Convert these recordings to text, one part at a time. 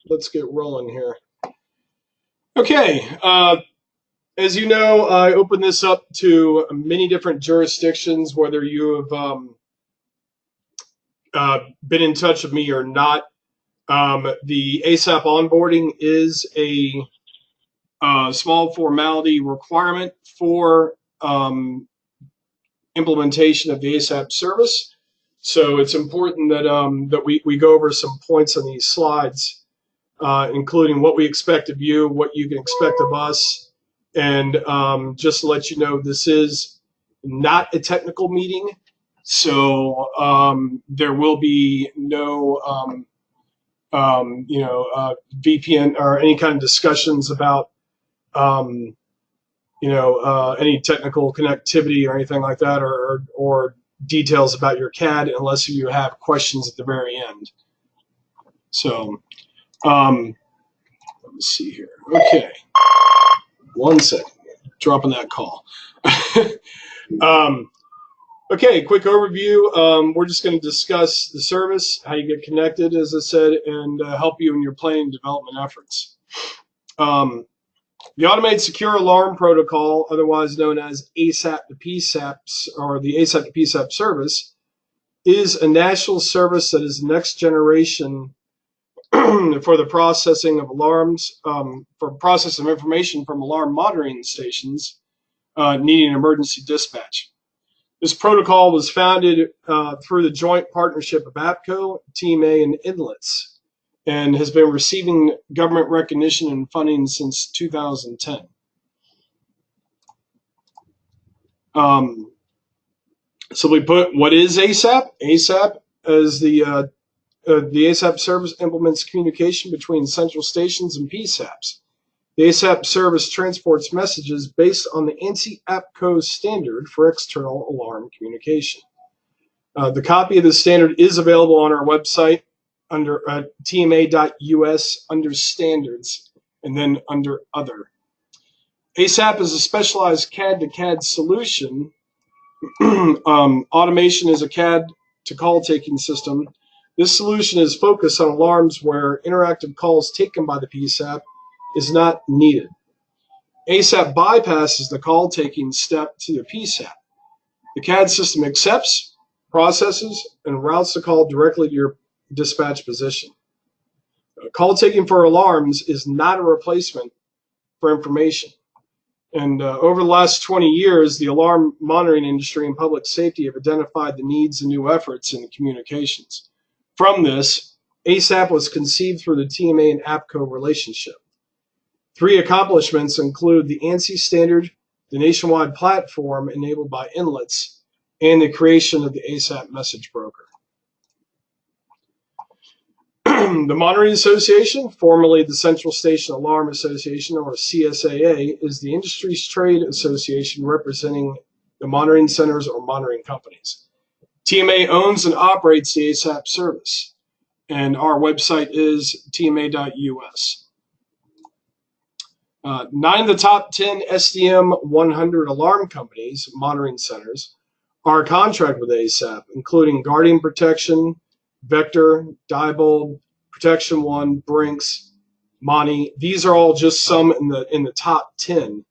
let's get rolling here. Okay, as you know, I open this up to many different jurisdictions, whether you have been in touch with me or not. The ASAP onboarding is a small formality requirement for implementation of the ASAP service. So it's important that we go over some points on these slides, including what we expect of you, what you can expect of us, and just to let you know, this is not a technical meeting, so there will be no VPN or any kind of discussions about any technical connectivity or anything like that, or details about your CAD, unless you have questions at the very end. So let me see here. Okay, 1 second. Dropping that call. Okay, quick overview. We're just going to discuss the service, how you get connected, as I said, and help you in your planning and development efforts. The Automated Secure Alarm Protocol, otherwise known as ASAP to PSAP, or the ASAP to PSAP service, is a national service that is next generation for the processing of alarms, for processing of information from alarm monitoring stations needing emergency dispatch. This protocol was founded through the joint partnership of APCO, TMA, and Inlets, and has been receiving government recognition and funding since 2010. Simply put, what is ASAP? ASAP is the ASAP service implements communication between central stations and PSAPs. The ASAP service transports messages based on the ANSI APCO standard for external alarm communication. The copy of the standard is available on our website under tma.us under standards, and then under other. ASAP is a specialized CAD to CAD solution. Automation is a CAD to call taking system. This solution is focused on alarms where interactive calls taken by the PSAP is not needed. ASAP bypasses the call taking step to the PSAP. The CAD system accepts, processes, and routes the call directly to your dispatch position. Call taking for alarms is not a replacement for information. And over the last 20 years, the alarm monitoring industry and public safety have identified the needs and new efforts in communications. From this, ASAP was conceived through the TMA and APCO relationship. 3 accomplishments include the ANSI standard, the nationwide platform enabled by Inlets, and the creation of the ASAP message broker. The Monitoring Association, formerly the Central Station Alarm Association, or CSAA, is the industry's trade association representing the monitoring centers or monitoring companies. TMA owns and operates the ASAP service, and our website is tma.us. 9 of the top 10 SDM 100 alarm companies, monitoring centers, are contract with ASAP, including Guardian Protection, Vector, Diebold, Protection One, Brinks, Monty. These are all just some in the top 10,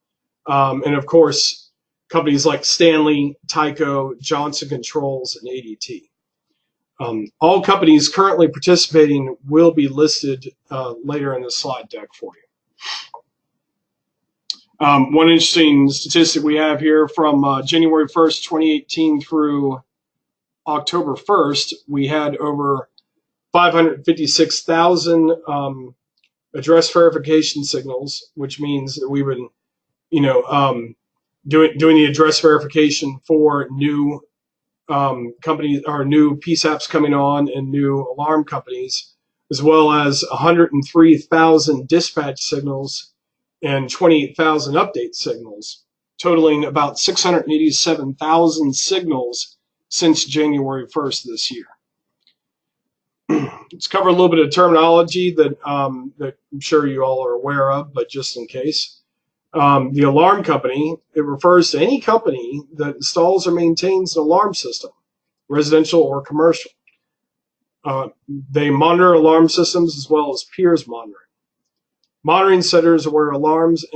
and of course, companies like Stanley, Tyco, Johnson Controls, and ADT. All companies currently participating will be listed later in the slide deck for you. One interesting statistic we have here from January 1st, 2018 through October 1st, we had over 556,000 address verification signals, which means that we've been, doing the address verification for new companies or new PSAPs coming on and new alarm companies, as well as 103,000 dispatch signals and 28,000 update signals, totaling about 687,000 signals since January 1st this year. Let's cover a little bit of terminology that I'm sure you all are aware of, but just in case. The alarm company, it refers to any company that installs or maintains an alarm system, residential or commercial. They monitor alarm systems as well as peers monitoring. Monitoring centers are where alarms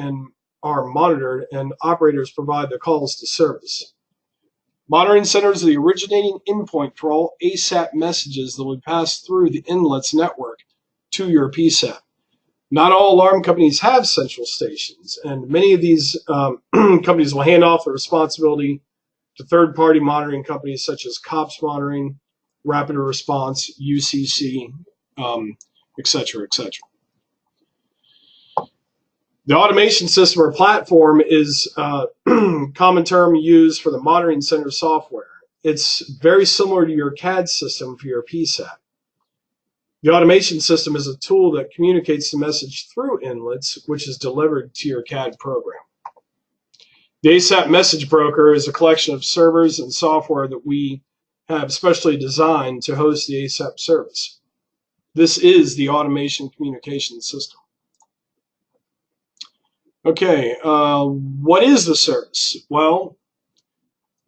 are monitored and operators provide the calls to service. Monitoring centers are the originating endpoint for all ASAP messages that will pass through the inlets network to your PSAP. Not all alarm companies have central stations, and many of these companies will hand off the responsibility to third-party monitoring companies such as COPS Monitoring, Rapid Response, UCC, et cetera, et cetera. The automation system or platform is a common term used for the monitoring center software. It's very similar to your CAD system for your PSAP. The automation system is a tool that communicates the message through inlets, which is delivered to your CAD program. The ASAP Message Broker is a collection of servers and software that we have specially designed to host the ASAP service. This is the automation communication system. Okay, what is the service? Well,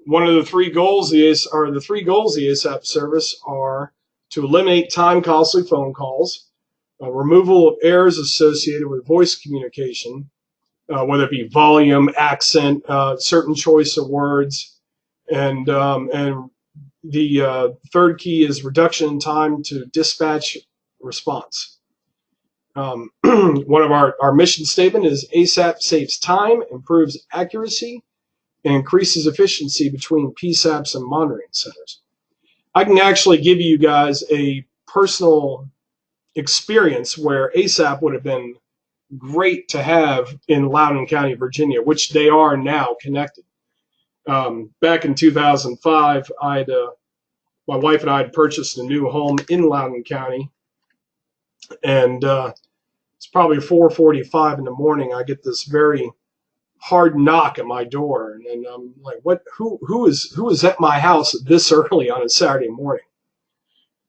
one of the three goals of the ASAP service are to eliminate time-costly phone calls, removal of errors associated with voice communication, whether it be volume, accent, certain choice of words, and the third key is reduction in time to dispatch response. One of our mission statement is ASAP saves time, improves accuracy, and increases efficiency between PSAPs and monitoring centers. I can actually give you guys a personal experience where ASAP would have been great to have in Loudoun County, Virginia, which they are now connected. Back in 2005, my wife and I had purchased a new home in Loudoun County, and it's probably 4:45 in the morning. I get this very hard knock at my door, and I'm like, "What? Who is at my house this early on a Saturday morning?"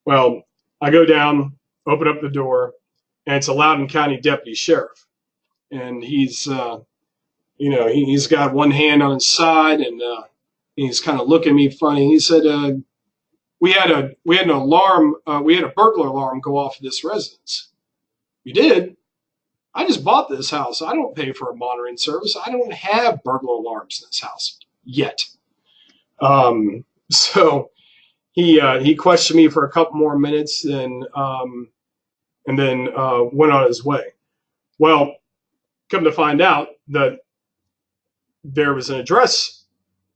Well, I go down, open up the door, and it's a Loudoun County deputy sheriff, and he's he's got one hand on his side, and he's kind of looking at me funny. He said, "We had a burglar alarm go off at this residence." "You did? I just bought this house. I don't pay for a monitoring service. I don't have burglar alarms in this house yet." So he questioned me for a couple more minutes, and then went on his way. Well, come to find out that there was an address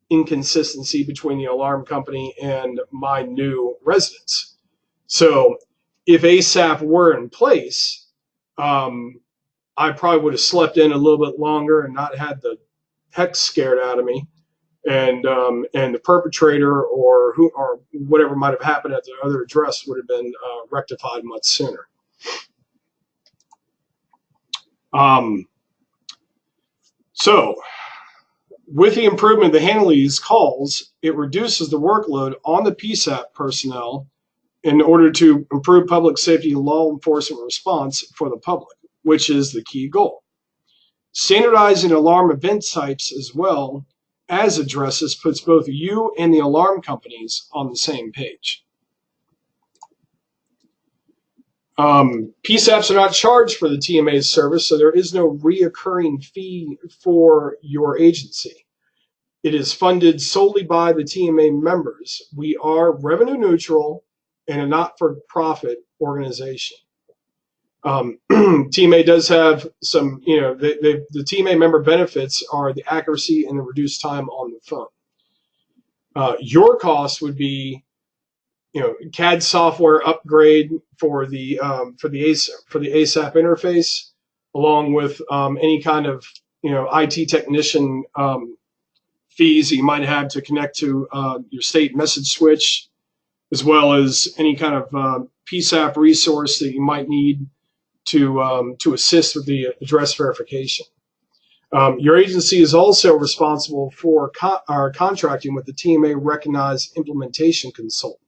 inconsistency between the alarm company and my new residence. So if ASAP were in place, I probably would have slept in a little bit longer and not had the heck scared out of me, and the perpetrator or whatever might have happened at the other address would have been rectified much sooner. So with the improvement of the handling of these calls, it reduces the workload on the PSAP personnel in order to improve public safety and law enforcement response for the public, which is the key goal. Standardizing alarm event types as well as addresses puts both you and the alarm companies on the same page. PSAPs are not charged for the TMA service, so there is no reoccurring fee for your agency. It is funded solely by the TMA members. We are revenue neutral and a not-for-profit organization. TMA does have some, the TMA member benefits are the accuracy and the reduced time on the phone. Your cost would be, CAD software upgrade for the ASAP interface, along with any kind of IT technician fees that you might have to connect to your state message switch, as well as any kind of PSAP resource that you might need to assist with the address verification. Your agency is also responsible for contracting with the TMA recognized implementation consultant.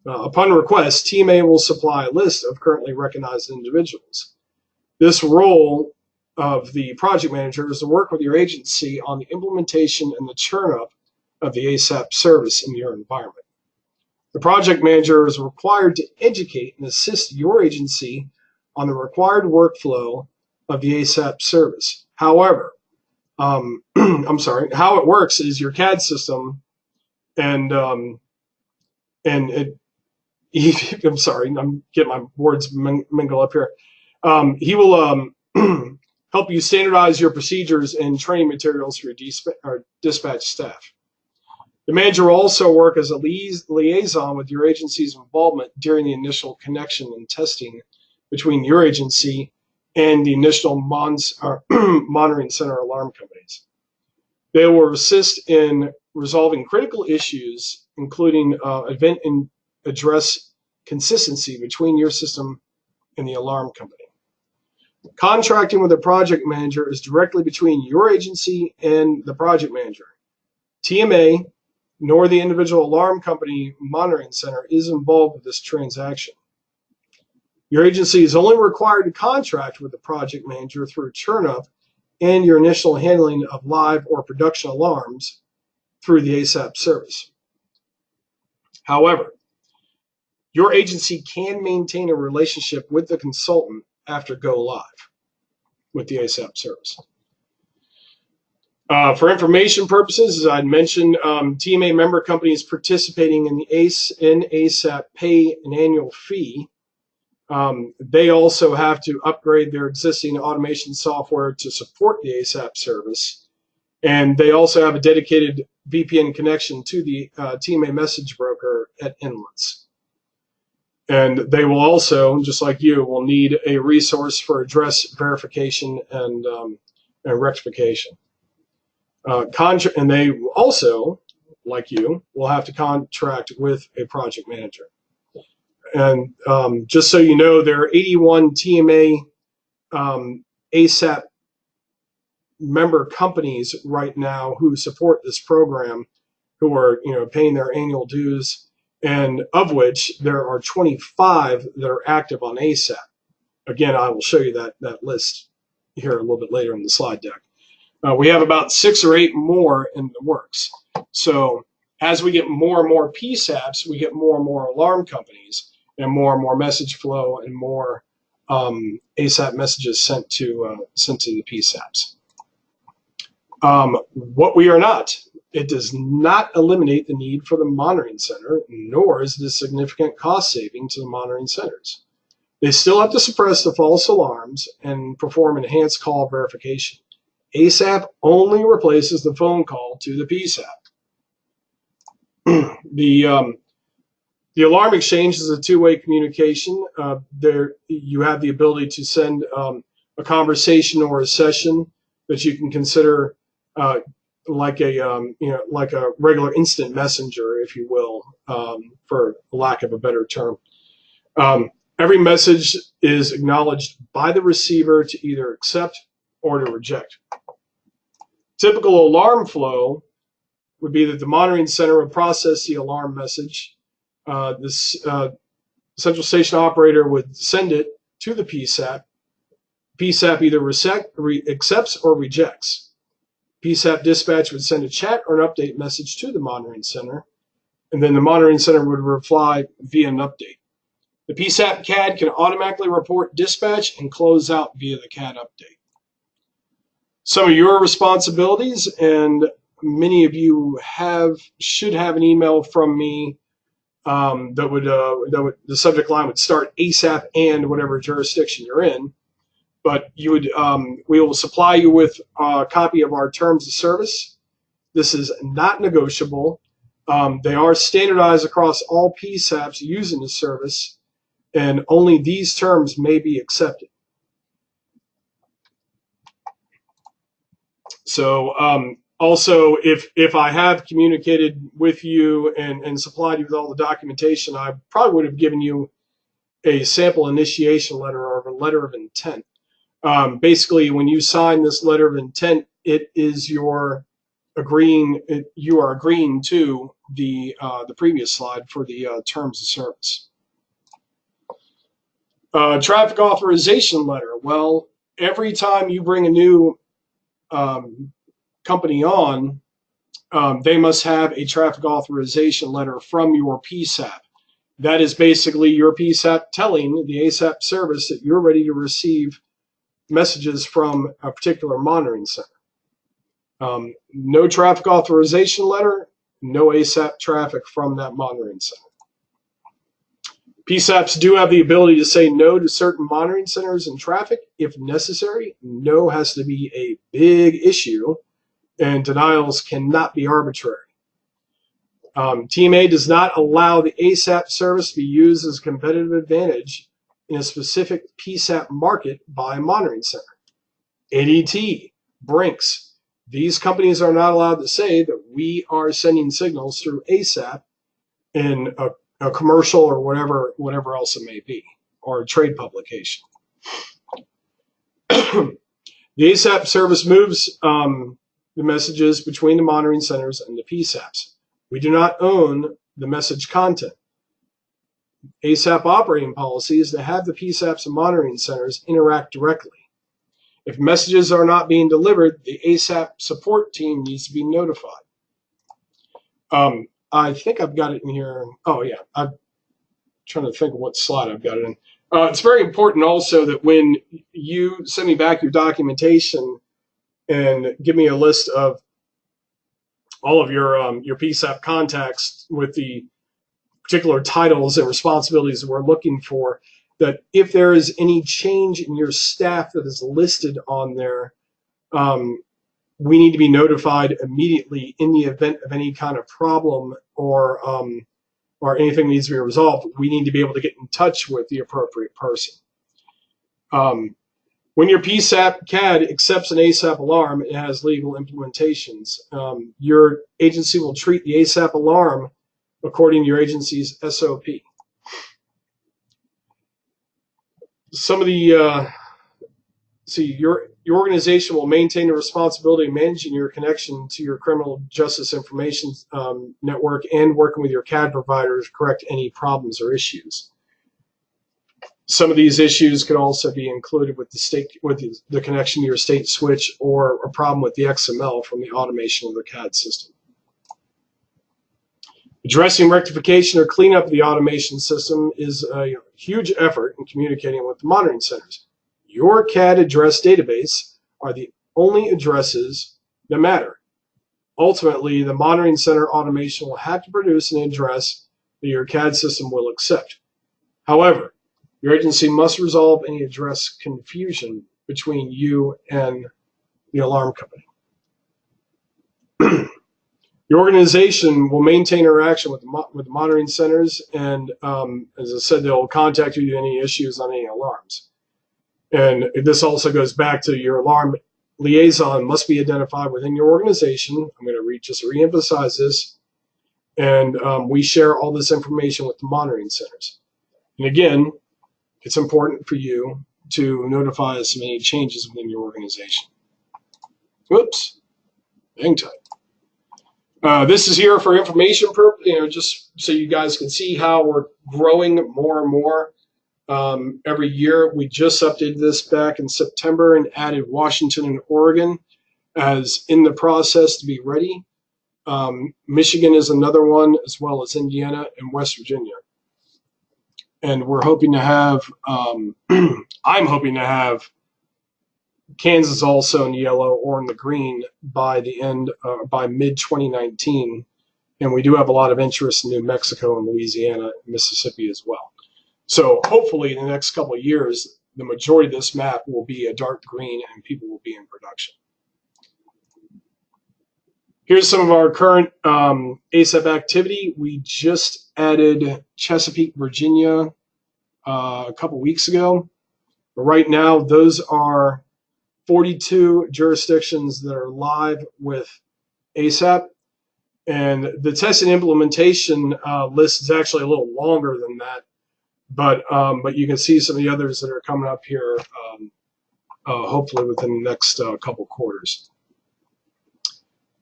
Upon request, TMA will supply a list of currently recognized individuals. This role of the project manager is to work with your agency on the implementation and the churn up of the ASAP service in your environment. The project manager is required to educate and assist your agency on the required workflow of the ASAP service. However, I'm sorry, how it works is your CAD system and it, I'm sorry, I'm getting my words mingled up here. He will help you standardize your procedures and training materials for your dispatch staff. The manager will also work as a liaison with your agency's involvement during the initial connection and testing between your agency and the initial monitoring center alarm companies. They will assist in resolving critical issues, including event and address consistency between your system and the alarm company. Contracting with a project manager is directly between your agency and the project manager. TMA, nor the individual alarm company monitoring center is involved with this transaction. Your agency is only required to contract with the project manager through turn-up and your initial handling of live or production alarms through the ASAP service. However, your agency can maintain a relationship with the consultant after go live with the ASAP service. For information purposes, as I'd mentioned, TMA member companies participating in the ASAP pay an annual fee. They also have to upgrade their existing automation software to support the ASAP service. And they also have a dedicated VPN connection to the TMA message broker at Inlets. And they will also, just like you, will need a resource for address verification and rectification. And they also, like you, will have to contract with a project manager. And just so you know, there are 81 TMA ASAP member companies right now who support this program, who are paying their annual dues, and of which there are 25 that are active on ASAP. Again, I will show you that list here a little bit later in the slide deck. We have about 6 or 8 more in the works. So as we get more and more PSAPs, we get more and more alarm companies and more message flow and more ASAP messages sent to the PSAPs. What we are not, it does not eliminate the need for the monitoring center, nor is it a significant cost saving to the monitoring centers. They still have to suppress the false alarms and perform enhanced call verification. ASAP only replaces the phone call to the PSAP. The alarm exchange is a two-way communication. There, you have the ability to send a conversation or a session that you can consider like a regular instant messenger, if you will, for lack of a better term. Every message is acknowledged by the receiver to either accept or to reject. Typical alarm flow would be that the monitoring center would process the alarm message. This central station operator would send it to the PSAP. PSAP either accepts or rejects. PSAP dispatch would send a chat or an update message to the monitoring center, and then the monitoring center would reply via an update. The PSAP CAD can automatically report dispatch and close out via the CAD update. Some of your responsibilities, and many of you should have an email from me that would the subject line would start ASAP and whatever jurisdiction you're in. But you would we will supply you with a copy of our terms of service. This is not negotiable. They are standardized across all PSAPs using the service, and only these terms may be accepted. So also, if I have communicated with you and supplied you with all the documentation, I probably would have given you a sample initiation letter or a letter of intent. Basically, when you sign this letter of intent, it is you are agreeing to the previous slide for the terms of service. Traffic authorization letter. Well, every time you bring a new company on, they must have a traffic authorization letter from your PSAP. That is basically your PSAP telling the ASAP service that you're ready to receive messages from a particular monitoring center. No traffic authorization letter, no ASAP traffic from that monitoring center. PSAPs do have the ability to say no to certain monitoring centers and traffic if necessary. No has to be a big issue, and denials cannot be arbitrary. TMA does not allow the ASAP service to be used as a competitive advantage in a specific PSAP market by a monitoring center. ADT, Brinks, these companies are not allowed to say that we are sending signals through ASAP in a commercial or whatever else it may be, or a trade publication. The ASAP service moves the messages between the monitoring centers and the PSAPs. We do not own the message content. ASAP operating policy is to have the PSAPs and monitoring centers interact directly. If messages are not being delivered, the ASAP support team needs to be notified. I think I've got it in here. Oh, yeah. I'm trying to think of what slide I've got it in. It's very important also that when you send me back your documentation and give me a list of all of your PSAP contacts with the particular titles and responsibilities that we're looking for, that if there is any change in your staff that is listed on there, we need to be notified immediately in the event of any kind of problem or anything needs to be resolved. We need to be able to get in touch with the appropriate person. When your PSAP CAD accepts an ASAP alarm, it has legal implications. Your agency will treat the ASAP alarm according to your agency's SOP. Some of the your organization will maintain the responsibility of managing your connection to your criminal justice information network and working with your CAD provider to correct any problems or issues. Some of these issues could also be included with the connection to your state switch or a problem with the XML from the automation of the CAD system. Addressing rectification or cleanup of the automation system is a huge effort in communicating with the monitoring centers. Your CAD address database are the only addresses that matter. Ultimately, the monitoring center automation will have to produce an address that your CAD system will accept. However, your agency must resolve any address confusion between you and the alarm company. Your organization will maintain interaction with the monitoring centers, and as I said, they'll contact you with any issues on any alarms. And this also goes back to your alarm liaison must be identified within your organization. I'm going to just reemphasize this. And we share all this information with the monitoring centers. And again, it's important for you to notify us of any changes within your organization. Whoops, hang tight. This is here for information purposes, just so you guys can see how we're growing more and more every year. We just updated this back in September and added Washington and Oregon as in the process to be ready. Michigan is another one, as well as Indiana and West Virginia. And we're hoping to have, I'm hoping to have Kansas also in the yellow or in the green by the end, by mid-2019. And we do have a lot of interest in New Mexico and Louisiana and Mississippi as well. So hopefully in the next couple of years, the majority of this map will be a dark green and people will be in production. Here's some of our current ASAP activity. We just added Chesapeake, Virginia a couple weeks ago. But right now, those are 42 jurisdictions that are live with ASAP. And the test and implementation list is actually a little longer than that. But you can see some of the others that are coming up here, hopefully within the next couple quarters.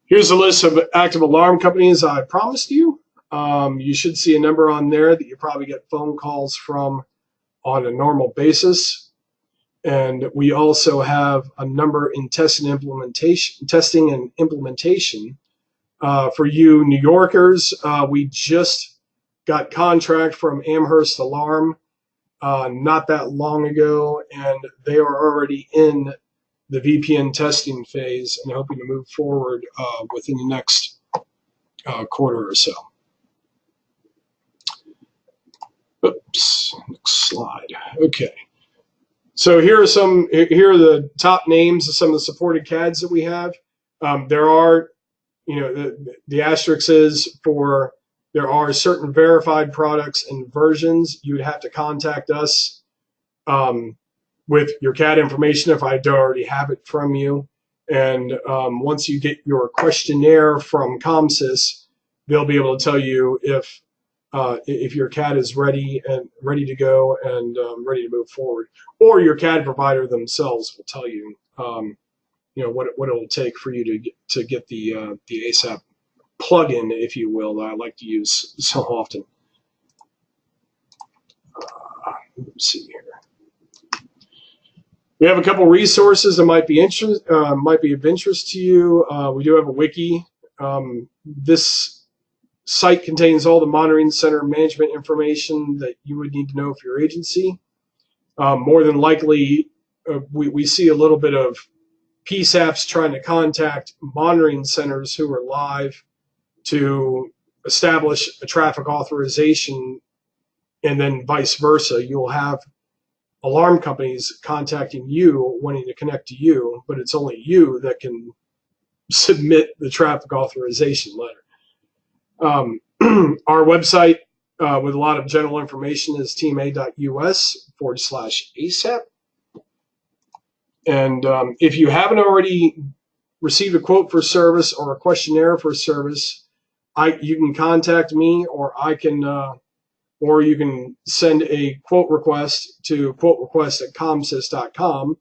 Here's a list of active alarm companies I promised you. You should see a number on there that you probably get phone calls from on a normal basis. And we also have a number in testing and implementation. For you New Yorkers, we just got contract from Amherst Alarm not that long ago, and they are already in the VPN testing phase and hoping to move forward within the next quarter or so. Oops, next slide. Okay. So here are the top names of some of the supported CADs that we have. There are, the asterisk is for there are certain verified products and versions. You would have to contact us with your CAD information if I don't already have it from you. And once you get your questionnaire from ComSys, they'll be able to tell you if your CAD is ready to go and ready to move forward, or your CAD provider themselves will tell you, what it'll take for you to get the ASAP plugin, if you will, that I like to use so often. Let's see here. We have a couple resources that might be of interest to you. We do have a wiki. This site contains all the monitoring center management information that you would need to know for your agency. More than likely, we see a little bit of PSAPs trying to contact monitoring centers who are live to establish a traffic authorization, and then vice versa. You'll have alarm companies contacting you, wanting to connect to you, but it's only you that can submit the traffic authorization letter. Our website with a lot of general information is tma.us/ASAP. And if you haven't already received a quote for service or a questionnaire for service, you can contact me, or you can send a quote request to quoterequest@comsys.com.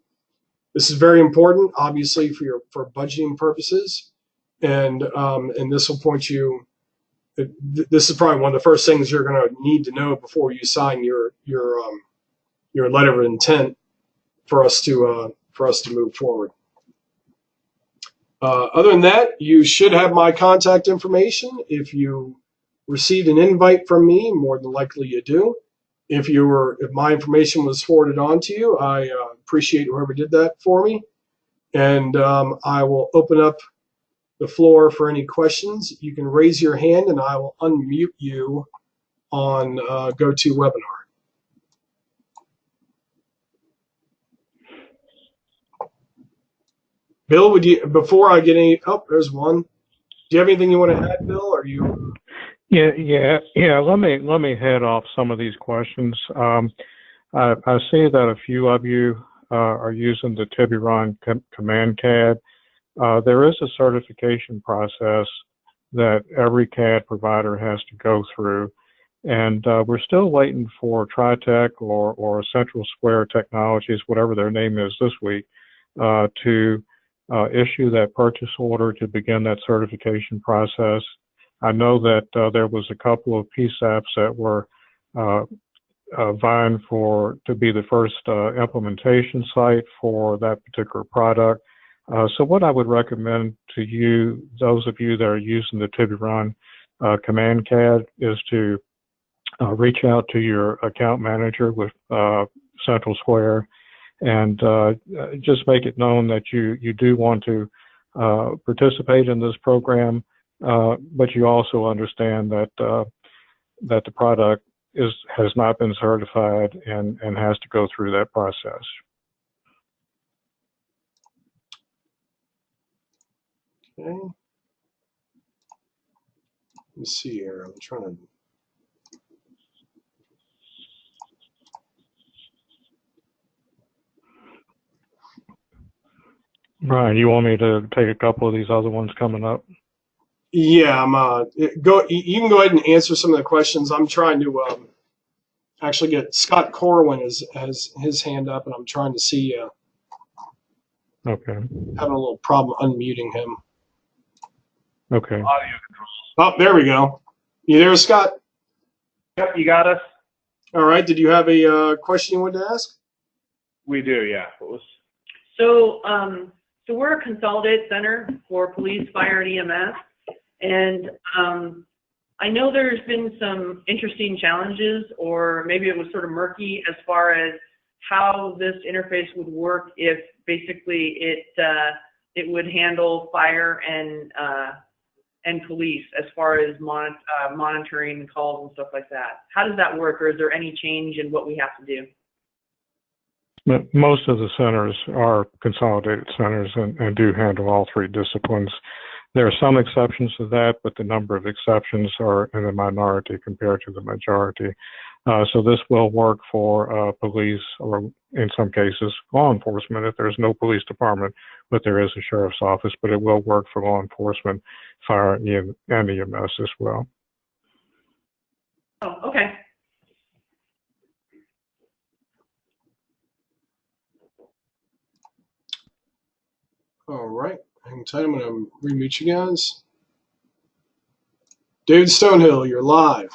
This is very important, obviously, for budgeting purposes, and this will point you. This is probably one of the first things you're going to need to know before you sign your letter of intent for us to move forward. Other than that, you should have my contact information. If you received an invite from me, more than likely you do. If my information was forwarded on to you, I appreciate whoever did that for me. And I will open up the floor for any questions. You can raise your hand and I will unmute you on GoToWebinar. Bill, before I get there's one. Do you have anything you want to add, Bill? Or you? Yeah. Let me head off some of these questions. I see that a few of you are using the Tiburon Command CAD. There is a certification process that every CAD provider has to go through, and we're still waiting for TriTech or Central Square Technologies, whatever their name is this week, to issue that purchase order to begin that certification process. I know that there was a couple of PSAPs that were vying to be the first implementation site for that particular product. So what I would recommend to you, those of you that are using the Tiburon Command CAD, is to reach out to your account manager with Central Square and just make it known that you do want to participate in this program, but you also understand that the product has not been certified and has to go through that process. Okay. Let's see here. I'm trying to. Brian, you want me to take a couple of these other ones coming up? Yeah, you can go ahead and answer some of the questions. I'm trying to actually get Scott Corwin has his hand up, and I'm trying to see. Okay. Having a little problem unmuting him. Okay. Audio control. Oh, there we go. You there, Scott? Yep, you got us. All right. Did you have a question you wanted to ask? We do, yeah. What was? So we're a consolidated center for police, fire, and EMS, and I know there's been some interesting challenges, or maybe it was sort of murky as far as how this interface would work if basically it would handle fire and police as far as monitoring calls and stuff like that. How does that work, or is there any change in what we have to do? Most of the centers are consolidated centers and do handle all three disciplines. There are some exceptions to that, but the number of exceptions are in the minority compared to the majority. So this will work for police, or in some cases law enforcement if there's no police department, but there is a sheriff's office. But it will work for law enforcement, fire, and EMS as well. Oh, okay. All right. Hang tight. I'm going to re-mute you guys. David Stonehill, you're live.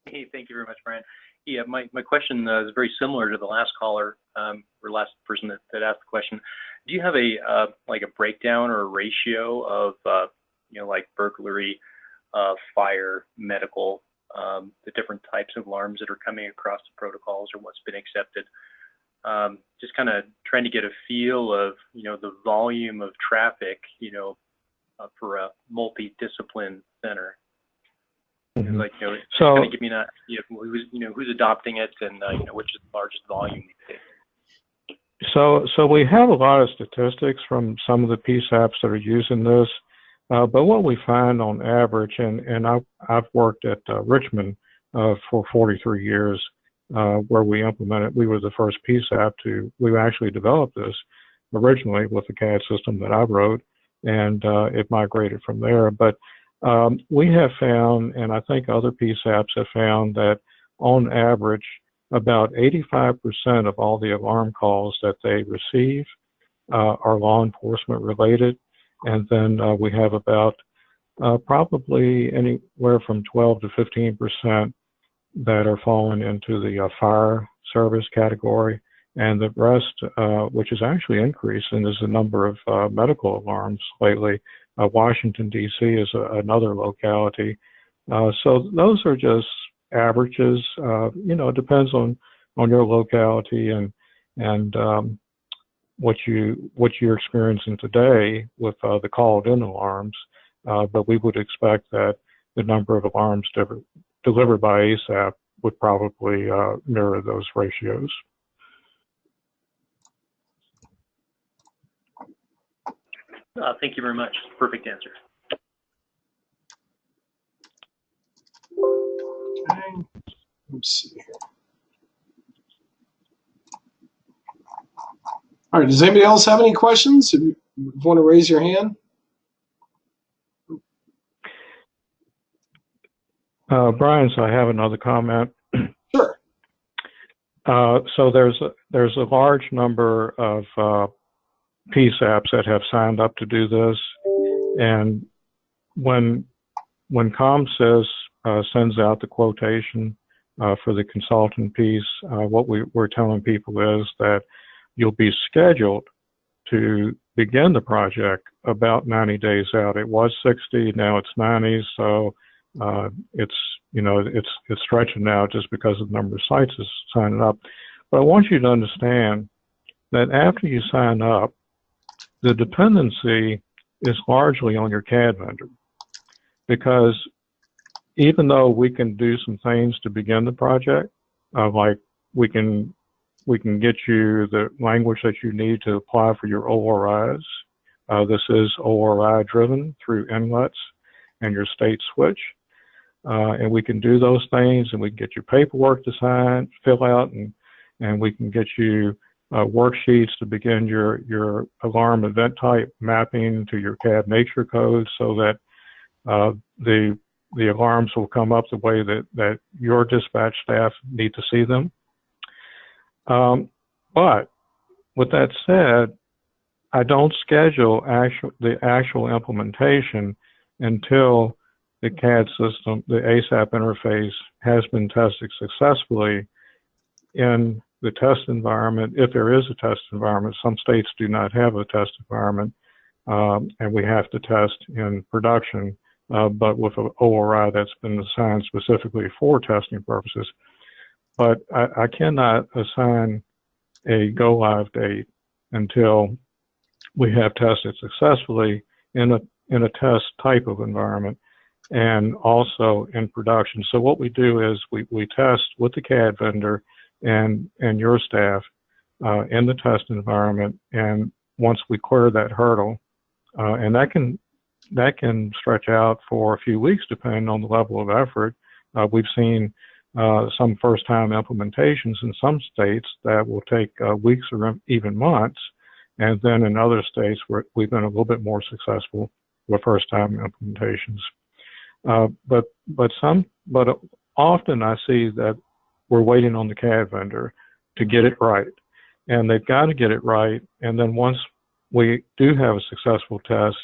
Hey, thank you very much, Brian. Yeah, my question is very similar to the last caller, or last person that asked the question. Do you have a like a breakdown or a ratio of like burglary, fire, medical, the different types of alarms that are coming across the protocols, or what's been accepted? Just kind of trying to get a feel of the volume of traffic for a multidiscipline center. Mm-hmm. Like, so kind of give me an idea of who's adopting it, and which is the largest volume these days. So we have a lot of statistics from some of the PSAPs that are using this, but what we find on average, and I've worked at Richmond for 43 years, where we implemented. We were the first PSAP we actually developed this originally with the CAD system that I wrote, and it migrated from there. But we have found, and I think other PSAPs have found, that on average, about 85% of all the alarm calls that they receive are law enforcement related. And then we have about probably anywhere from 12 to 15% that are falling into the fire service category. And the rest, which is actually increasing, is the number of medical alarms lately. Washington, D.C. is another locality. So those are just averages. It depends on your locality and what you're experiencing today with the called-in alarms. But we would expect that the number of alarms delivered by ASAP would probably mirror those ratios. Thank you very much. Perfect answer. Okay. Let's see here. All right. Does anybody else have any questions? If you want to raise your hand. Brian, so I have another comment. Sure. So there's a large number of PSAPs that have signed up to do this, and when ComSys sends out the quotation for the consultant piece, what we're telling people is that you'll be scheduled to begin the project about 90 days out. It was 60, now it's 90, so it's stretching now just because of the number of sites is signing up. But I want you to understand that after you sign up, the dependency is largely on your CAD vendor, because even though we can do some things to begin the project, like we can get you the language that you need to apply for your ORIs. This is ORI driven through inlets and your state switch. And we can do those things, and we can get your paperwork to sign, fill out, and we can get you worksheets to begin your alarm event type mapping to your CAD nature code, so that the alarms will come up the way that your dispatch staff need to see them. But with that said, I don't schedule the actual implementation until the CAD system, the ASAP interface, has been tested successfully in the test environment. If there is a test environment, some states do not have a test environment, and we have to test in production but with an ORI that's been assigned specifically for testing purposes. But I cannot assign a go live date until we have tested successfully in a test type of environment and also in production. So what we do is we test with the CAD vendor and your staff in the test environment, and once we clear that hurdle, and that can stretch out for a few weeks depending on the level of effort. We've seen some first-time implementations in some states that will take weeks or even months, and then in other states where we've been a little bit more successful with first-time implementations. But often I see that we're waiting on the CAD vendor to get it right, and they've got to get it right. And then once we do have a successful test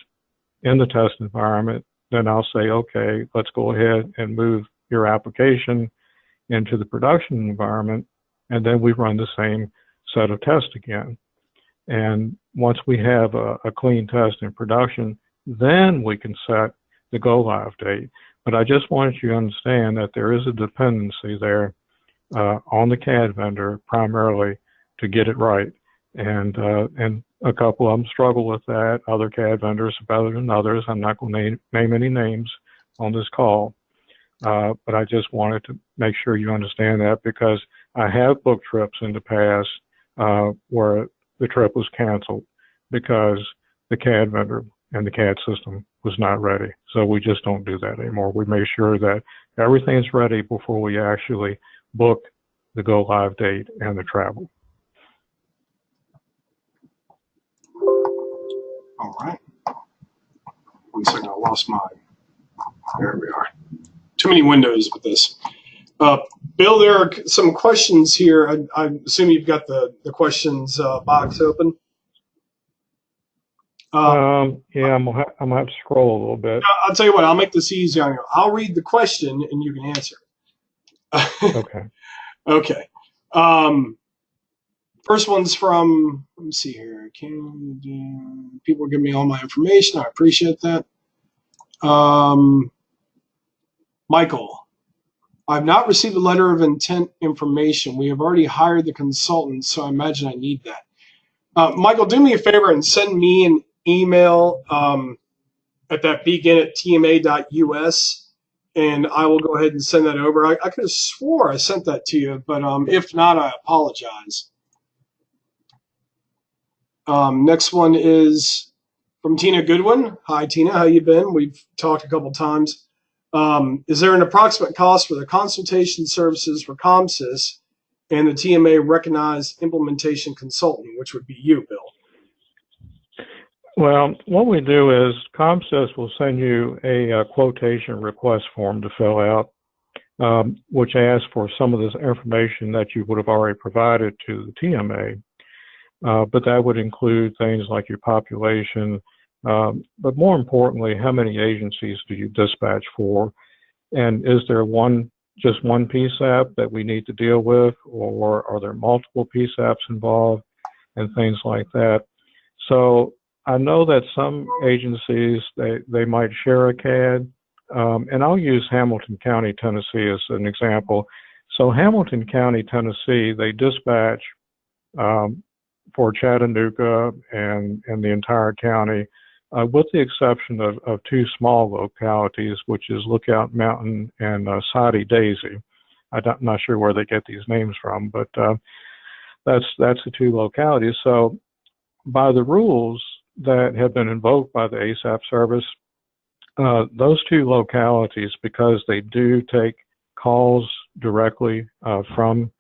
in the test environment, then I'll say, okay, let's go ahead and move your application into the production environment, and then we run the same set of tests again. And once we have a clean test in production, then we can set the go live date. But I just wanted you to understand that there is a dependency there on the CAD vendor primarily to get it right. And a couple of them struggle with that. Other CAD vendors are better than others. I'm not going to name any names on this call. But I just wanted to make sure you understand that, because I have booked trips in the past where the trip was canceled because the CAD vendor and the CAD system was not ready. So we just don't do that anymore. We make sure that everything's ready before we actually book the go live date and the travel. All right. 1 second, I lost mine. There we are. Too many windows with this. Bill, there are some questions here. I assume you've got the questions box open. Yeah, I'm gonna have to scroll a little bit. I'll tell you what, I'll make this easy on you. I'll read the question and you can answer. Okay. Okay. First one's from, let me see here. People give me all my information. I appreciate that. Michael, I've not received a letter of intent information. We have already hired the consultant, so I imagine I need that. Michael, do me a favor and send me an email at that begin@tma.us, and I will go ahead and send that over. I could have swore I sent that to you, but if not, I apologize. Next one is from Tina Goodwin. Hi, Tina. How you been? We've talked a couple times. Is there an approximate cost for the consultation services for ComSys and the TMA recognized implementation consultant, which would be you, Bill? Well, what we do is ComSys will send you a quotation request form to fill out, which asks for some of this information that you would have already provided to the TMA. But that would include things like your population, but more importantly, how many agencies do you dispatch for? And is there just one PSAP that we need to deal with, or are there multiple PSAPs involved, and things like that? So I know that some agencies, they might share a CAD, and I'll use Hamilton County, Tennessee as an example. So Hamilton County, Tennessee, they dispatch for Chattanooga and the entire county, with the exception of two small localities, which is Lookout Mountain and Soddy Daisy. I'm not sure where they get these names from, but that's the two localities. So by the rules that have been invoked by the ASAP service, those two localities, because they do take calls directly from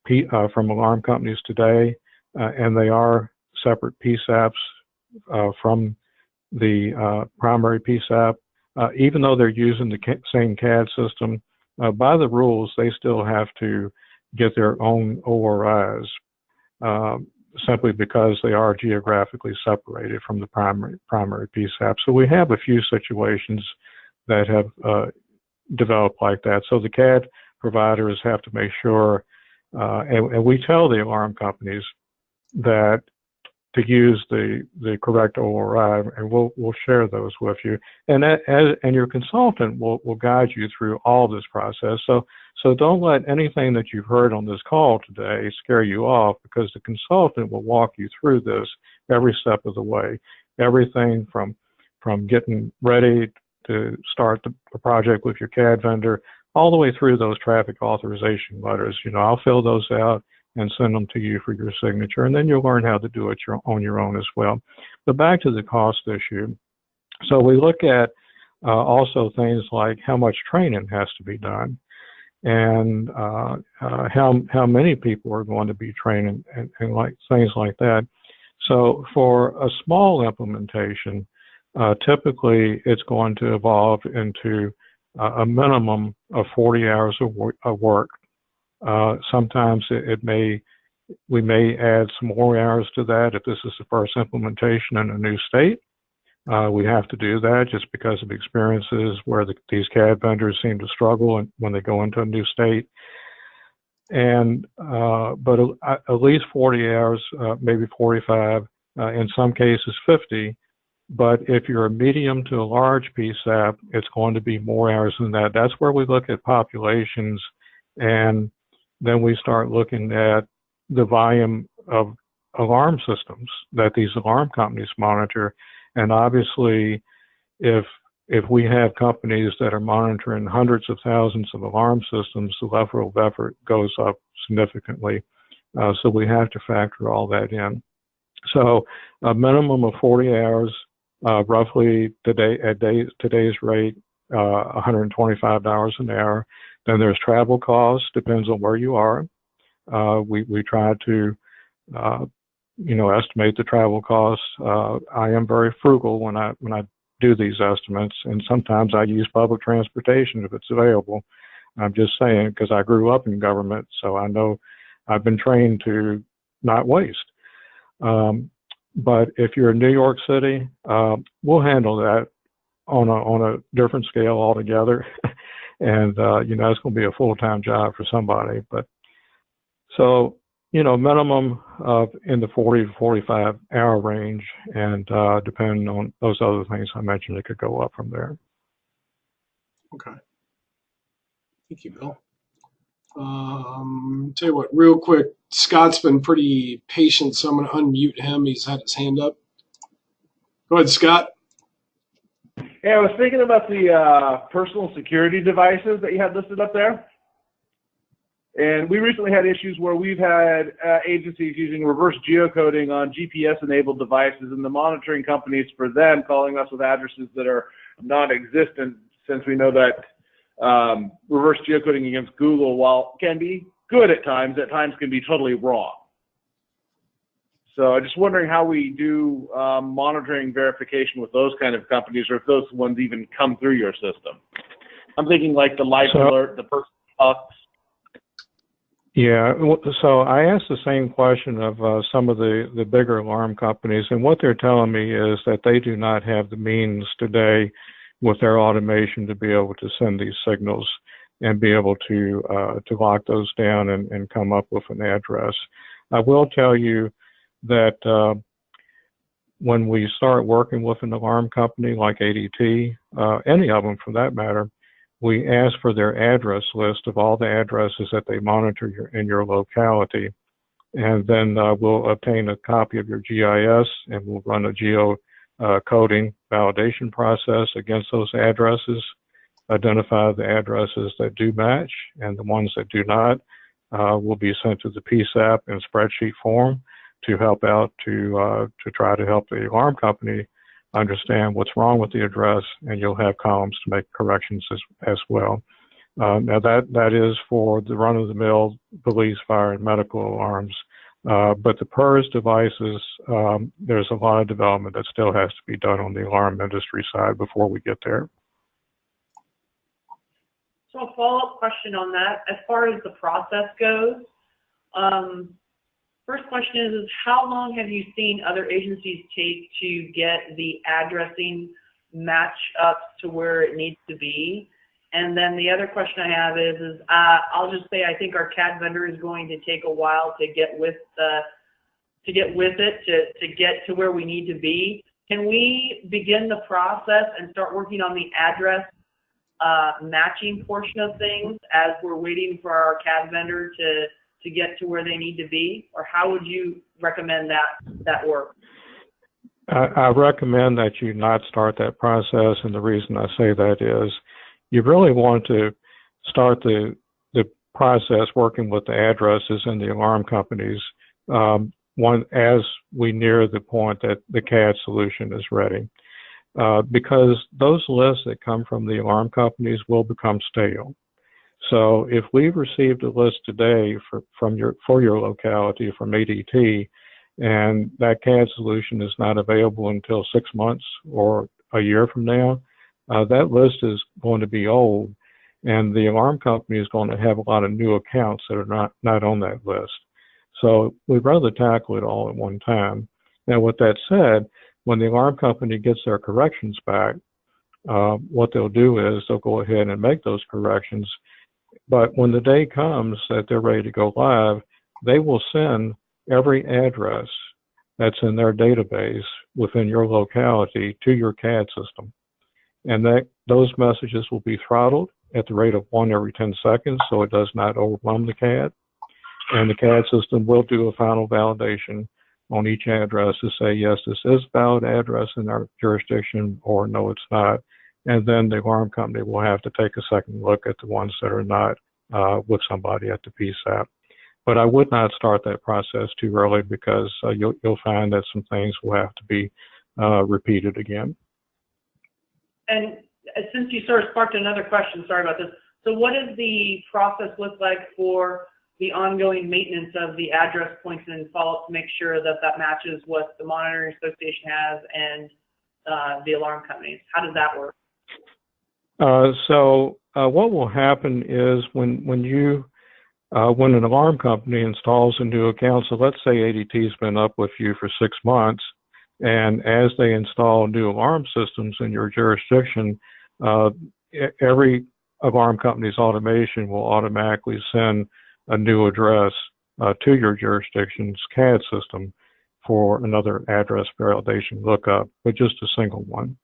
alarm companies today, and they are separate PSAPs from the primary PSAP, even though they're using the same CAD system, by the rules, they still have to get their own ORIs, simply because they are geographically separated from the primary PSAP. So we have a few situations that have developed like that. So the CAD providers have to make sure, and we tell the alarm companies that to use the correct ORI, and we'll share those with you. And and your consultant will guide you through all this process. So don't let anything that you've heard on this call today scare you off, because the consultant will walk you through this every step of the way. Everything from getting ready to start the project with your CAD vendor, all the way through those traffic authorization letters. I'll fill those out and send them to you for your signature, and then you'll learn how to do it on your own as well. But back to the cost issue. So we look at also things like how much training has to be done, and how many people are going to be trained, and like things like that. So for a small implementation, typically it's going to evolve into a minimum of 40 hours of work. Sometimes we may add some more hours to that if this is the first implementation in a new state. We have to do that just because of experiences where these CAD vendors seem to struggle when they go into a new state. But at least 40 hours, maybe 45, in some cases 50. But if you're a medium to a large PSAP, it's going to be more hours than that. That's where we look at populations, and then we start looking at the volume of alarm systems that these alarm companies monitor. And obviously, if we have companies that are monitoring hundreds of thousands of alarm systems, the level of effort goes up significantly. So we have to factor all that in. So a minimum of 40 hours, roughly today's rate, $125 an hour. Then there's travel costs, depends on where you are. We try to, estimate the travel costs. I am very frugal when I do these estimates, and sometimes I use public transportation if it's available. I'm just saying, because I grew up in government, so I know I've been trained to not waste. But if you're in New York City, we'll handle that on a different scale altogether. And, it's going to be a full-time job for somebody. But so, minimum of in the 40 to 45 hour range, and depending on those other things I mentioned, it could go up from there. Okay. Thank you, Bill. Tell you what, real quick, Scott's been pretty patient, so I'm going to unmute him. He's had his hand up. Go ahead, Scott. Yeah, I was thinking about the personal security devices that you had listed up there. And we recently had issues where we've had agencies using reverse geocoding on GPS-enabled devices, and the monitoring companies for them calling us with addresses that are non-existent, since we know that reverse geocoding against Google, while can be good at times can be totally wrong. So I'm just wondering how we do monitoring verification with those kind of companies, or if those ones even come through your system. I'm thinking like the life alert, the person talks. Yeah, so I asked the same question of some of the bigger alarm companies, and what they're telling me is that they do not have the means today with their automation to be able to send these signals and be able to lock those down and come up with an address. I will tell you that when we start working with an alarm company like ADT, any of them for that matter, we ask for their address list of all the addresses that they monitor in your locality. And then we'll obtain a copy of your GIS, and we'll run a geo-coding validation process against those addresses, identify the addresses that do match, and the ones that do not will be sent to the PSAP in spreadsheet form to help out to try to help the alarm company understand what's wrong with the address, and you'll have columns to make corrections as well. Now that is for the run-of-the-mill police, fire, and medical alarms. But the PERS devices, there's a lot of development that still has to be done on the alarm industry side before we get there. So a follow-up question on that, as far as the process goes, first question is how long have you seen other agencies take to get the addressing match up to where it needs to be? And then the other question I have is I'll just say I think our CAD vendor is going to take a while to get with get with it to get to where we need to be. Can we begin the process and start working on the address matching portion of things as we're waiting for our CAD vendor to get to where they need to be? Or how would you recommend that work? I recommend that you not start that process, and the reason I say that is you really want to start the process working with the addresses and the alarm companies as we near the point that the CAD solution is ready. Because those lists that come from the alarm companies will become stale. So if we've received a list today for your locality from ADT, and that CAD solution is not available until 6 months or a year from now, that list is going to be old, and the alarm company is going to have a lot of new accounts that are not on that list. So we'd rather tackle it all at one time. Now, with that said, when the alarm company gets their corrections back, what they'll do is they'll go ahead and make those corrections. But when the day comes that they're ready to go live, they will send every address that's in their database within your locality to your CAD system. And those messages will be throttled at the rate of 1 every 10 seconds, so it does not overwhelm the CAD. And the CAD system will do a final validation on each address to say, yes, this is a valid address in our jurisdiction, or no, it's not. And then the alarm company will have to take a second look at the ones that are not with somebody at the PSAP. But I would not start that process too early, because you'll find that some things will have to be repeated again. And since you sort of sparked another question, sorry about this. So what does the process look like for the ongoing maintenance of the address points and follow-up to make sure that that matches what the monitoring association has and the alarm companies? How does that work? So what will happen is when an alarm company installs a new account, so let's say ADT's been up with you for 6 months, and as they install new alarm systems in your jurisdiction, every alarm company's automation will automatically send a new address to your jurisdiction's CAD system for another address validation lookup, but just a single one.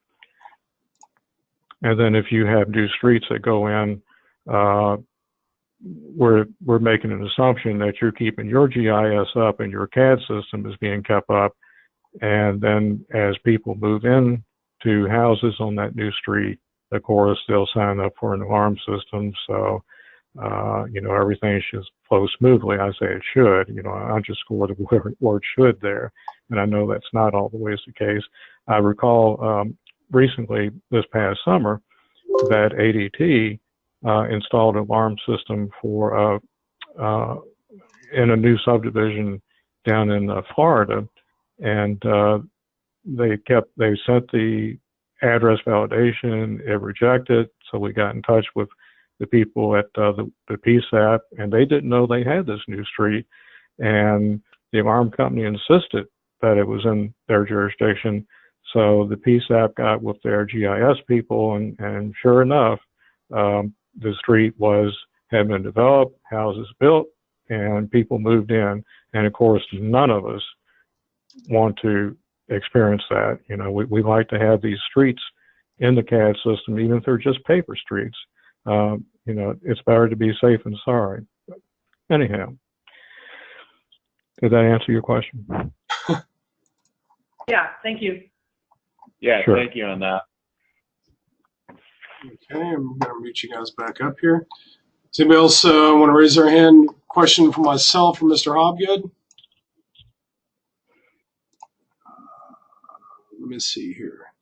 And then if you have new streets that go in, we're making an assumption that you're keeping your GIS up and your CAD system is being kept up. And then as people move in to houses on that new street, of course, they'll sign up for an alarm system. So, everything should flow smoothly. I say it should. I underscore the word should there. And I know that's not always the case. I recall recently, this past summer, that ADT installed an alarm system for in a new subdivision down in Florida, and they sent the address validation. It rejected, so we got in touch with the people at the PSAP, and they didn't know they had this new street, and the alarm company insisted that it was in their jurisdiction. So the PSAP got with their GIS people, and sure enough, the street had been developed, houses built, and people moved in. And of course, none of us want to experience that. We like to have these streets in the CAD system, even if they're just paper streets. It's better to be safe than sorry. But anyhow, did that answer your question? Yeah, thank you. Yeah, sure. Thank you on that. Okay, I'm going to mute you guys back up here. Does anybody else want to raise their hand? Question for myself, for Mr. Hobgood? Let me see here.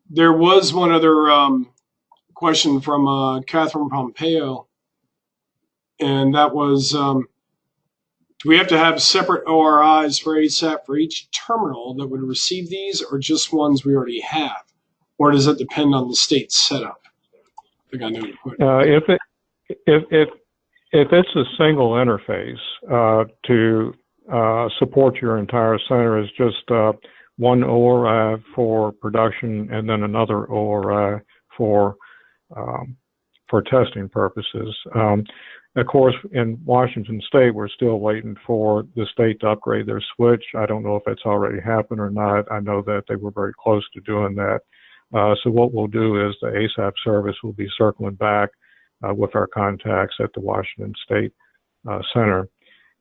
There was one other question from Catherine Pompeo, and that was, do we have to have separate ORIs for ASAP for each terminal that would receive these, or just ones we already have? Or does it depend on the state setup? I think I know the question. If it's a single interface to support your entire center, is just one ORI for production and then another ORI for for testing purposes. Of course, in Washington State, we're still waiting for the state to upgrade their switch. I don't know if it's already happened or not. I know that they were very close to doing that. So what we'll do is the ASAP service will be circling back with our contacts at the Washington State Center,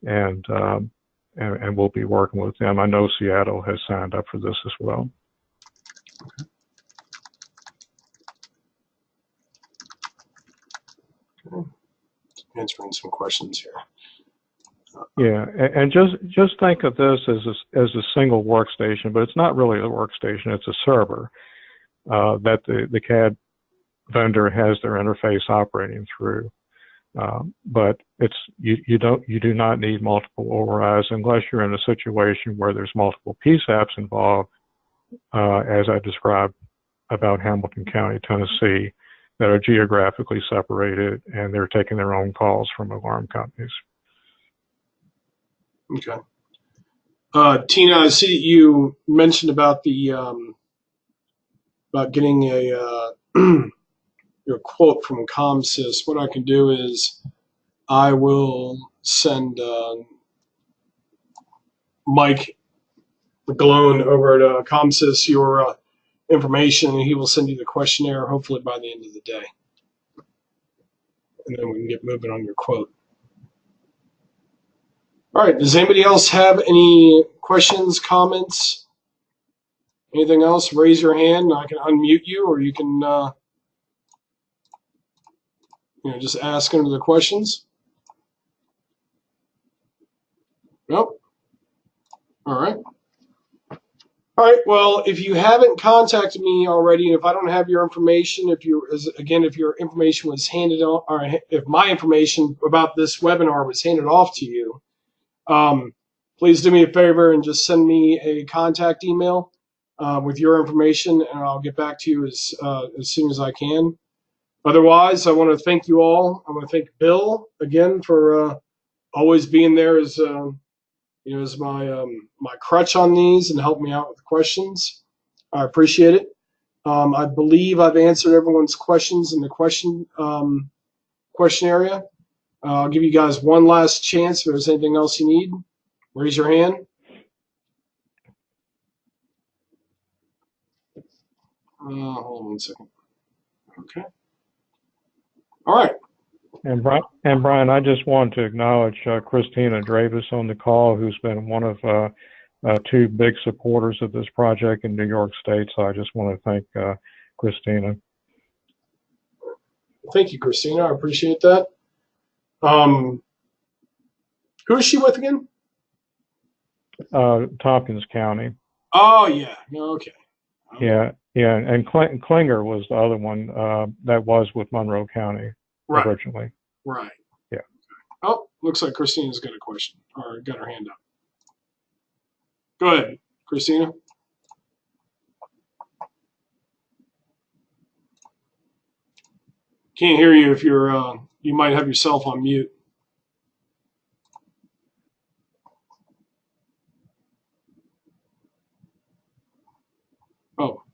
and we'll be working with them. I know Seattle has signed up for this as well. Okay. Answering some questions here. Yeah, and just think of this as a single workstation, but it's not really a workstation; it's a server that the CAD vendor has their interface operating through. But you do not need multiple overrides unless you're in a situation where there's multiple PSAPs involved, as I described about Hamilton County, Tennessee, that are geographically separated and they're taking their own calls from alarm companies. Okay. Tina, I see that you mentioned about the about getting a your quote from ComSys. What I can do is I will send Mike McGlone over at ComSys your information, and he will send you the questionnaire hopefully by the end of the day. And then we can get moving on your quote. All right, does anybody else have any questions, comments, anything else? Raise your hand. I can unmute you, or you can just ask under the questions. Nope. All right. All right, well, if you haven't contacted me already, and if I don't have your information, if your information was handed on, or if my information about this webinar was handed off to you, please do me a favor and just send me a contact email with your information, and I'll get back to you as soon as I can. Otherwise, I want to thank you all. I want to thank Bill again for always being there as as my crutch on these and help me out with the questions. I appreciate it. I believe I've answered everyone's questions in the question area. I'll give you guys one last chance. If there's anything else you need, raise your hand. Hold on one second. Okay. All right. And Brian, I just want to acknowledge Christina Dravis on the call, who's been one of two big supporters of this project in New York State. So I just want to thank Christina. Thank you, Christina. I appreciate that. Who is she with again? Tompkins County. Oh, yeah. Okay. Yeah. And Klinger was the other one that was with Monroe County originally. Right. Yeah. Oh, looks like Christina's got a question, or got her hand up. Go ahead, Christina. Can't hear you if you're, you might have yourself on mute. Oh.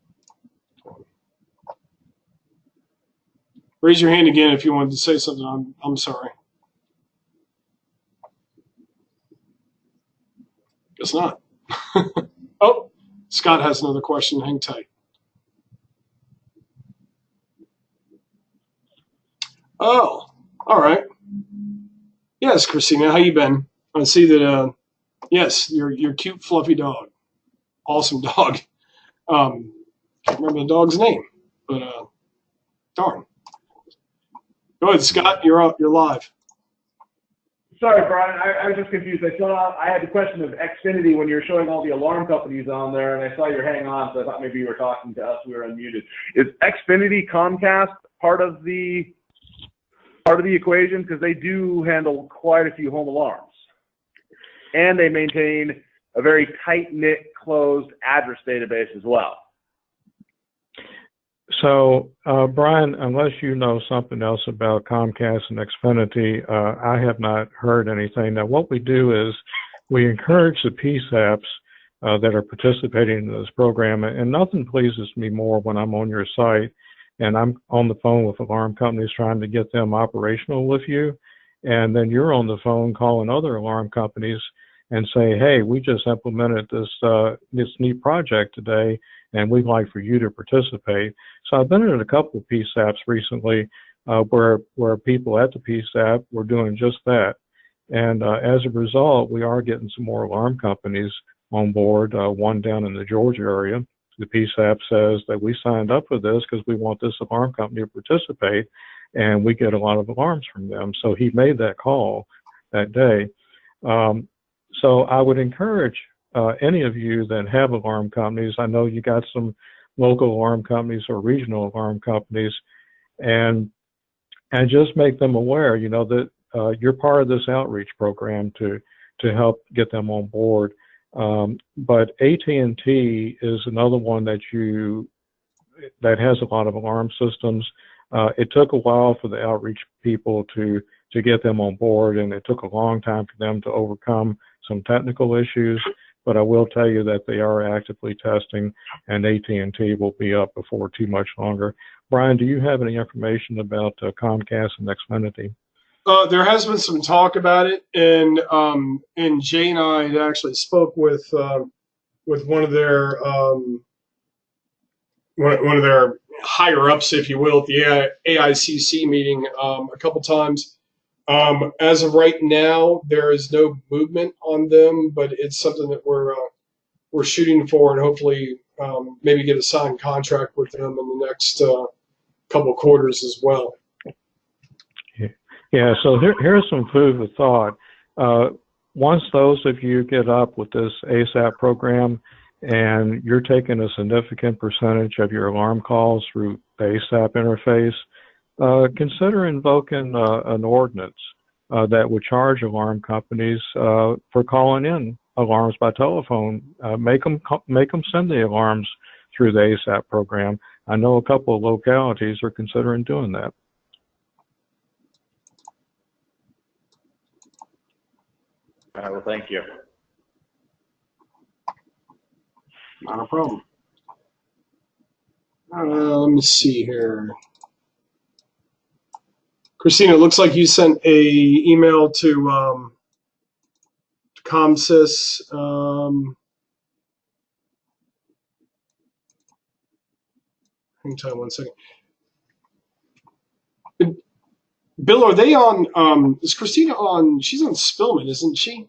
Raise your hand again if you wanted to say something. I'm sorry. Guess not. Oh, Scott has another question. Hang tight. Oh, all right. Yes, Christina, how you been? I see that. Yes, your cute, fluffy dog. Awesome dog. Can't remember the dog's name, but darn. Go ahead, Scott. You're up. You're live. Sorry, Brian. I was just confused. I had the question of Xfinity when you were showing all the alarm companies on there, and I saw you hang on, so I thought maybe you were talking to us. We were unmuted. Is Xfinity Comcast part of the equation? Because they do handle quite a few home alarms, and they maintain a very tight-knit, closed address database as well. So, Brian, unless you know something else about Comcast and Xfinity, I have not heard anything. Now, what we do is we encourage the PSAPs that are participating in this program, and nothing pleases me more when I'm on your site and I'm on the phone with alarm companies trying to get them operational with you, and then you're on the phone calling other alarm companies and say, hey, we just implemented this new project today, and we'd like for you to participate. So I've been in a couple of PSAPs recently where people at the PSAP were doing just that. And as a result, we are getting some more alarm companies on board, one down in the Georgia area. The PSAP says that we signed up for this because we want this alarm company to participate, and we get a lot of alarms from them. So he made that call that day. So I would encourage any of you that have alarm companies, I know you got some local alarm companies or regional alarm companies, and just make them aware, you know, that you're part of this outreach program to help get them on board. But AT&T is another one that has a lot of alarm systems. It took a while for the outreach people to get them on board, and it took a long time for them to overcome some technical issues. But I will tell you that they are actively testing, and AT&T will be up before too much longer. Brian, do you have any information about Comcast and Xfinity? There has been some talk about it, and Jay and I had actually spoke with one of their higher ups, if you will, at the AICC meeting a couple times. As of right now, there is no movement on them, but it's something that we're shooting for, and hopefully maybe get a signed contract with them in the next couple quarters as well. Yeah, so here's some food for thought. Once those of you get up with this ASAP program and you're taking a significant percentage of your alarm calls through the ASAP interface, consider invoking an ordinance that would charge alarm companies for calling in alarms by telephone. Make them send the alarms through the ASAP program. I know a couple of localities are considering doing that. All right, well, thank you. Not a problem. Let me see here. Christina, it looks like you sent a email to ComSys. Hang on 1 second. Bill, are they on, is Christina on, she's on Spillman, isn't she?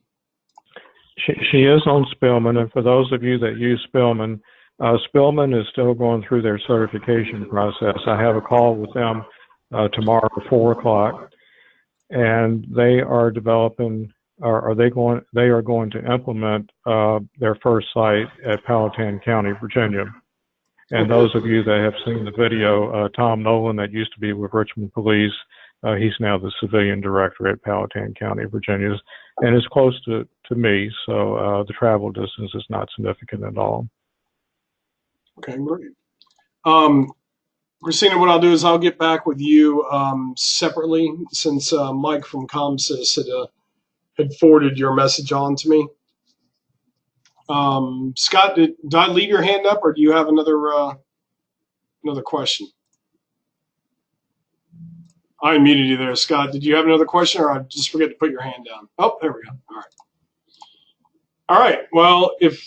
She is on Spillman, and for those of you that use Spillman, Spillman is still going through their certification process. I have a call with them tomorrow at 4 o'clock, and they are developing, they are going to implement their first site at Powhatan County, Virginia. And those of you that have seen the video, Tom Nolan, that used to be with Richmond Police, he's now the civilian director at Powhatan County, Virginia, and is close to me, so the travel distance is not significant at all. Okay, great. Christina, what I'll do is I'll get back with you separately, since Mike from ComSys had forwarded your message on to me. Scott, did I leave your hand up, or do you have another question? I unmuted you there, Scott. Did you have another question, or I just forget to put your hand down? Oh, there we go. All right. All right. Well, if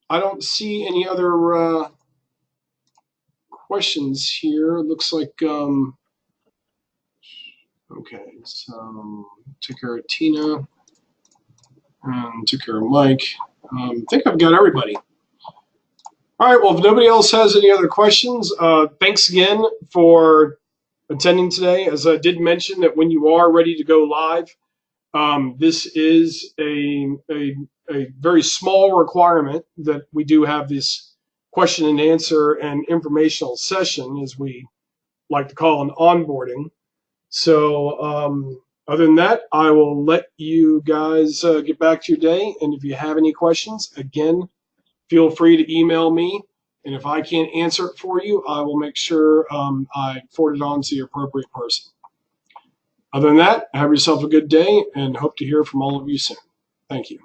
I don't see any other questions here, it looks like okay. So took care of Tina and took care of Mike. I think I've got everybody. All right. Well, if nobody else has any other questions, thanks again for attending today. As I did mention, that when you are ready to go live, this is a very small requirement that we do have this question and answer and informational session, as we like to call an onboarding. So other than that, I will let you guys get back to your day. And if you have any questions, again, feel free to email me. And if I can't answer it for you, I will make sure I forward it on to the appropriate person. Other than that, have yourself a good day and hope to hear from all of you soon. Thank you.